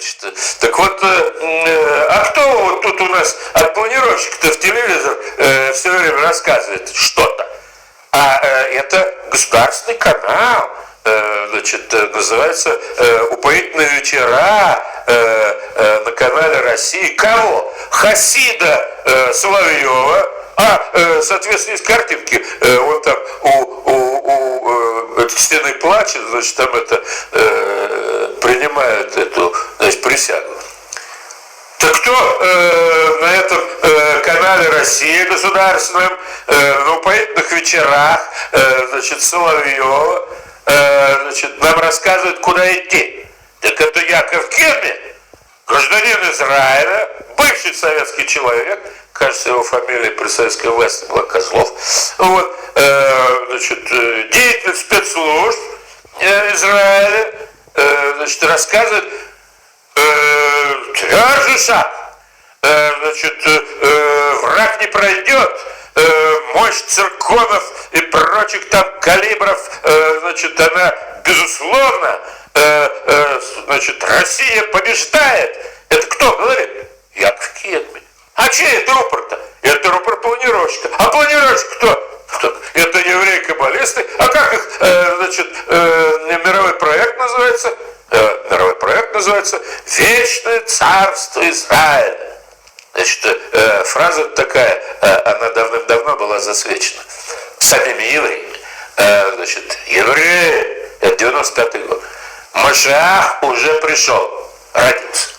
Значит, так вот, а кто вот тут у нас от планировщика-то в телевизор все время рассказывает что-то? А это государственный канал, значит, называется «Упоительные вечера» на канале России. Кого? Хасида Соловьева. Соответственно, есть картинки, вон там у стены плачет, значит, там это принимают эту, значит, присягу. Так кто на этом канале России государственном на упоительных вечерах, значит, Соловьева, значит, нам рассказывает, куда идти? Так это Яков Кедми, гражданин Израиля, бывший советский человек, кажется, его фамилия при советской власти была Козлов, вот, значит, деятель спецслужб Израиля, значит, рассказывает твердый шаг, значит, враг не пройдет, мощь цирконов и прочих там калибров, значит, она безусловно, значит, Россия побеждает. Это кто говорит? Яков Кедми. А чей это рупор-то? Это рупор планировщика. А планировщик кто? Это евреи-каббалисты. А как их, значит, мировой проект называется? Мировой проект называется «Вечное царство Израиля». Значит, фраза такая, она давным-давно была засвечена самими евреями. Значит, евреи, это 95-й год. Машиах уже пришел, родился.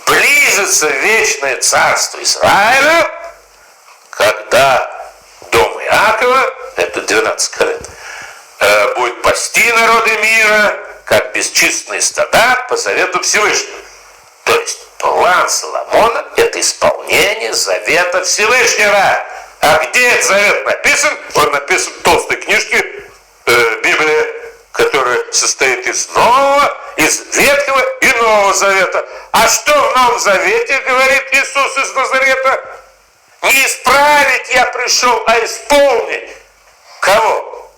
Близится вечное царство Израиля, когда дом Иакова, это 12 колен, будет пасти народы мира, как бесчисленные стада по завету Всевышнего. То есть план Соломона – это исполнение завета Всевышнего. А где этот завет написан? Он написан в толстой книжке Библия, которая состоит из Нового, из Ветхого и Нового Завета. А что в Новом Завете говорит Иисус из Назарета? Не исправить я пришел, а исполнить. Кого?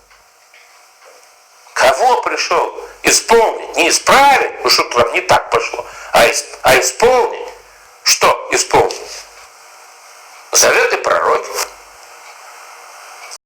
Кого пришел? Исполнить. Не исправить, ну что-то там не так пошло. А исполнить. Что исполнить? Заветы пророки.